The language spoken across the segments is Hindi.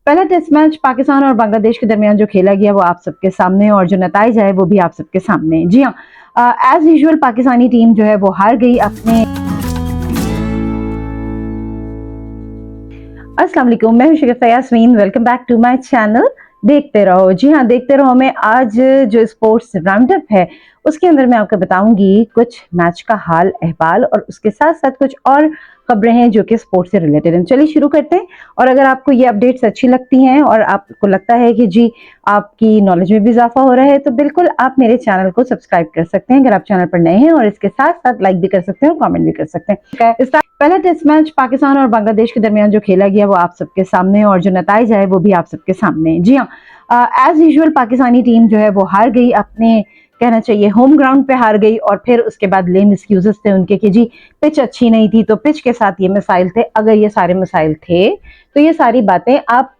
पहला टेस्ट मैच पाकिस्तान और बांग्लादेश के दरमियान जो खेला गया वो आप सबके सामने और जो नतीजा है वो भी आप सबके सामने। जी हाँ, एज यूजुअल पाकिस्तानी टीम जो है वो हार गई अपने। अस्सलाम वालेकुम, मैं हूं Shagufta Yasmin. Welcome back to my channel. देखते रहो, जी हाँ देखते रहो। मैं आज जो स्पोर्ट्स राउंडअप है उसके अंदर मैं आपको बताऊंगी कुछ मैच का हाल अहवाल और उसके साथ साथ कुछ और खबरें हैं जो कि स्पोर्ट्स से रिलेटेड हैं। चलिए शुरू करते हैं। और अगर आपको ये अपडेट्स अच्छी लगती हैं और आपको लगता है कि जी आपकी नॉलेज में भी इजाफा हो रहा है तो बिल्कुल आप मेरे चैनल को सब्सक्राइब कर सकते हैं अगर आप चैनल पर नए हैं, और इसके साथ साथ लाइक भी कर सकते हैं और कॉमेंट भी कर सकते हैं। पहला टेस्ट मैच पाकिस्तान और बांग्लादेश के दरमियान जो खेला गया वो आप सबके सामने और जो नतीजा है वो भी आप सबके सामने। जी हाँ, एज यूजुअल पाकिस्तानी टीम जो है वो हार गई अपने, कहना चाहिए होम ग्राउंड पे हार गई। और फिर उसके बाद लेम एक्सक्यूजेस थे उनके कि जी पिच अच्छी नहीं थी, तो पिच के साथ ये मसाइल थे। अगर ये सारे मसाइल थे तो ये सारी बातें आप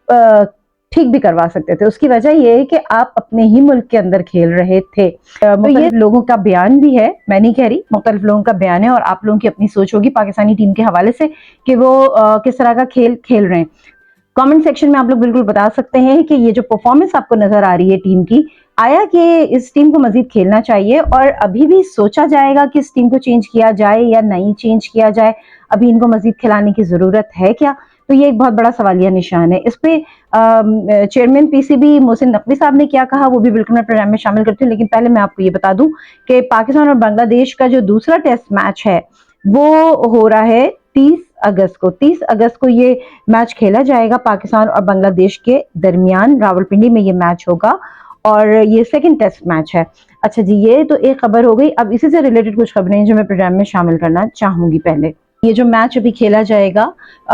ठीक भी करवा सकते थे। उसकी वजह ये है कि आप अपने ही मुल्क के अंदर खेल रहे थे। तो ये लोगों का बयान भी है, मैं नहीं कह रही, मुख्तलिफ लोगों का बयान है और आप लोगों की अपनी सोच होगी पाकिस्तानी टीम के हवाले से कि वो किस तरह का खेल खेल रहे हैं। कमेंट सेक्शन में आप लोग बिल्कुल बता सकते हैं कि ये जो परफॉर्मेंस आपको नजर आ रही है टीम की, आया कि इस टीम को मजीद खेलना चाहिए और अभी भी सोचा जाएगा कि इस टीम को चेंज किया जाए या नहीं चेंज किया जाए, अभी इनको मजीद खिलाने की जरूरत है क्या? तो ये एक बहुत बड़ा सवालिया निशान है। इस पे चेयरमैन पीसीबी मोहसिन नकवी साहब ने क्या कहा वो भी बिल्कुल मैं प्रोग्राम में शामिल करती हूँ, लेकिन पहले मैं आपको ये बता दूं कि पाकिस्तान और बांग्लादेश का जो दूसरा टेस्ट मैच है वो हो रहा है 30 अगस्त को ये मैच खेला जाएगा पाकिस्तान और बांग्लादेश के दरमियान। रावलपिंडी में ये मैच होगा और ये सेकंड टेस्ट मैच है। अच्छा जी, ये तो एक खबर हो गई। अब इसी से रिलेटेड कुछ खबरें जो मैं प्रोग्राम में शामिल करना चाहूंगी। पहले ये जो मैच अभी खेला जाएगा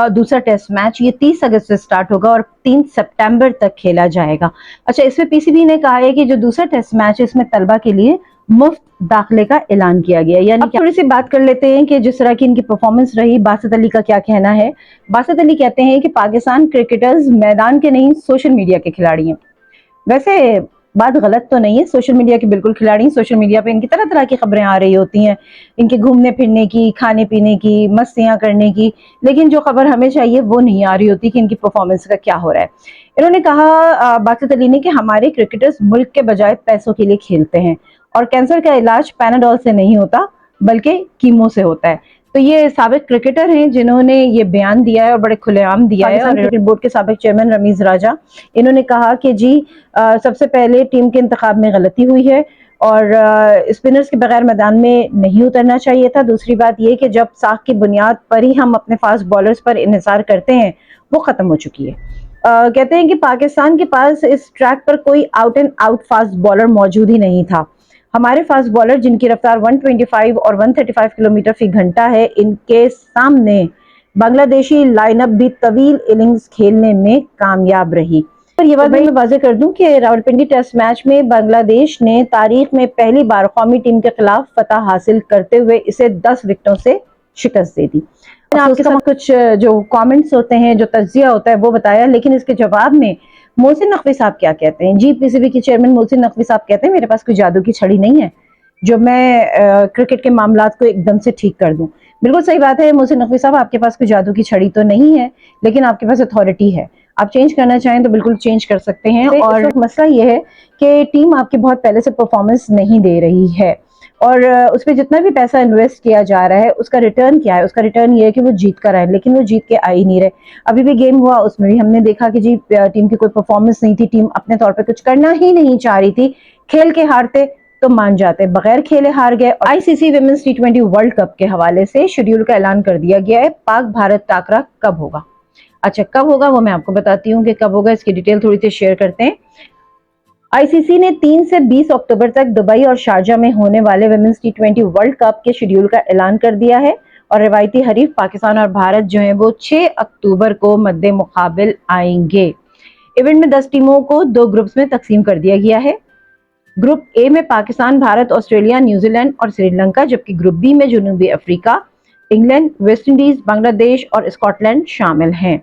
दूसरा टेस्ट मैच, ये 30 अगस्त से स्टार्ट होगा और 3 सितंबर तक खेला जाएगा। अच्छा, इसमें पीसीबी ने कहा है कि जो दूसरा टेस्ट मैच है इसमें तलबा के लिए मुफ्त दाखिले का ऐलान किया गया। यानी अब थोड़ी सी बात कर लेते हैं कि जिस तरह की इनकी परफॉर्मेंस रही, बासित अली का क्या कहना है। बासित अली कहते हैं कि पाकिस्तान क्रिकेटर्स मैदान के नहीं सोशल मीडिया के खिलाड़ी हैं। वैसे बात गलत तो नहीं है, सोशल मीडिया के बिल्कुल खिलाड़ी। सोशल मीडिया पे इनकी तरह तरह की खबरें आ रही होती हैं, इनके घूमने फिरने की, खाने पीने की, मस्तियां करने की, लेकिन जो खबर हमें चाहिए वो नहीं आ रही होती कि इनकी परफॉर्मेंस का क्या हो रहा है। इन्होंने कहा बासित अली ने कि हमारे क्रिकेटर्स मुल्क के बजाय पैसों के लिए खेलते हैं और कैंसर का इलाज पैनाडोल से नहीं होता बल्कि कीमो से होता है। तो ये साबिक क्रिकेटर हैं जिन्होंने ये बयान दिया है और बड़े खुलेआम दिया है। और क्रिकेट बोर्ड के साबिक चेयरमैन रमीज राजा, इन्होंने कहा कि जी सबसे पहले टीम के इंतखाब में गलती हुई है और स्पिनर्स के बगैर मैदान में नहीं उतरना चाहिए था। दूसरी बात ये कि जब साख की बुनियाद पर ही हम अपने फास्ट बॉलर्स पर इन्हिसार करते हैं वो खत्म हो चुकी है। कहते हैं कि पाकिस्तान के पास इस ट्रैक पर कोई out and out fast bowler मौजूद ही नहीं था। हमारे फास्ट बॉलर जिनकी रफ्तार 125 और 135 किलोमीटर फी घंटा है, इनके सामने बांग्लादेशी लाइनअप भी तवील इनिंग्स खेलने में कामयाब रही। और ये बात मैं वाजे कर दूं कि रावलपिंडी टेस्ट मैच में बांग्लादेश ने तारीख में पहली बार कौमी टीम के खिलाफ फतह हासिल करते हुए इसे 10 विकेटों से शिकस्त दे दी। आपके साथ कुछ जो कमेंट्स होते हैं, जो तज्जिया होता है वो बताया, लेकिन इसके जवाब में मोहसिन नकवी साहब क्या कहते हैं। जी पीसीबी के चेयरमैन मोहसिन नकवी साहब कहते हैं मेरे पास कोई जादू की छड़ी नहीं है जो मैं क्रिकेट के मामलात को एकदम से ठीक कर दूं। बिल्कुल सही बात है मोहसिन नकवी साहब, आपके पास कोई जादू की छड़ी तो नहीं है, लेकिन आपके पास अथॉरिटी है। आप चेंज करना चाहें तो बिल्कुल चेंज कर सकते हैं। और मसला ये है कि टीम आपकी बहुत पहले से परफॉर्मेंस नहीं दे रही है और उस पर जितना भी पैसा इन्वेस्ट किया जा रहा है उसका रिटर्न क्या है? उसका रिटर्न ये है कि वो जीत कर आए, लेकिन वो जीत के आ ही नहीं रहे। अभी भी गेम हुआ, उसमें भी हमने देखा कि जी टीम की कोई परफॉर्मेंस नहीं थी, टीम अपने तौर पे कुछ करना ही नहीं चाह रही थी। खेल के हारते तो मान जाते, बगैर खेले हार गए। आईसीसी विमेंस टी20 वर्ल्ड कप के हवाले से शेड्यूल का ऐलान कर दिया गया है। पाक भारत टाकरा कब होगा? अच्छा, कब होगा वो मैं आपको बताती हूँ कि कब होगा, इसकी डिटेल थोड़ी सी शेयर करते हैं। आईसीसी ने 3 से 20 अक्टूबर तक दुबई और शारजा में होने वाले विमेंस टी20 वर्ल्ड कप के शेड्यूल का ऐलान कर दिया है और रिवायती हरीफ पाकिस्तान और भारत जो है वो 6 अक्टूबर को मद्दे मुकाबिल आएंगे। इवेंट में 10 टीमों को 2 ग्रुप्स में तकसीम कर दिया गया है। ग्रुप ए में पाकिस्तान, भारत, ऑस्ट्रेलिया, न्यूजीलैंड और श्रीलंका, जबकि ग्रुप बी में जनूबी Africa, England, West Indies, Bangladesh और स्कॉटलैंड शामिल हैं।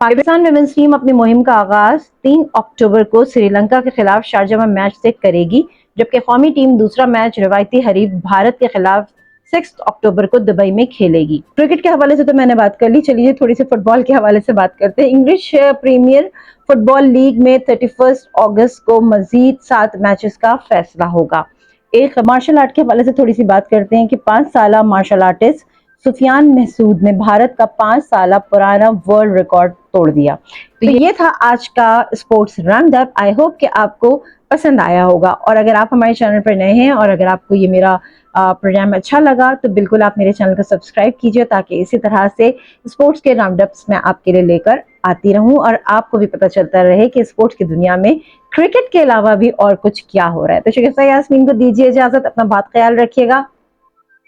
पाकिस्तान विमेंस टीम अपनी मुहिम का आगाज 3 अक्टूबर को श्रीलंका के खिलाफ शारजा में मैच से करेगी, जबकि कौमी टीम दूसरा मैच रिवायती हरीफ भारत के खिलाफ 6 अक्टूबर को दुबई में खेलेगी। क्रिकेट के हवाले से तो मैंने बात कर ली, चलिए थोड़ी सी फुटबॉल के हवाले से बात करते हैं। इंग्लिश प्रीमियर फुटबॉल लीग में 31 अगस्त को मजीद 7 मैचेस का फैसला होगा। एक मार्शल आर्ट के हवाले से थोड़ी सी बात करते हैं कि 5 साल मार्शल आर्टिस्ट सुफियान महसूद ने भारत का 5 साल पुराना वर्ल्ड रिकॉर्ड तोड़ दिया। तो ये था आज का sports round up. I hope कि आपको पसंद आया होगा, और अगर आप हमारे चैनल पर नए हैं और अगर आपको ये मेरा प्रोग्राम अच्छा लगा तो बिल्कुल आप मेरे चैनल को सब्सक्राइब कीजिए, ताकि इसी तरह से स्पोर्ट्स के राउंड अप्स मैं आपके लिए लेकर आती रहूं और आपको भी पता चलता रहे कि स्पोर्ट्स की दुनिया में क्रिकेट के अलावा भी और कुछ क्या हो रहा है। तो शुक्रिया यास्मीन को दीजिए इजाजत, अपना बहुत ख्याल रखिएगा,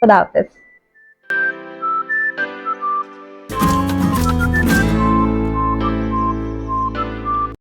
खुदा हाफिज।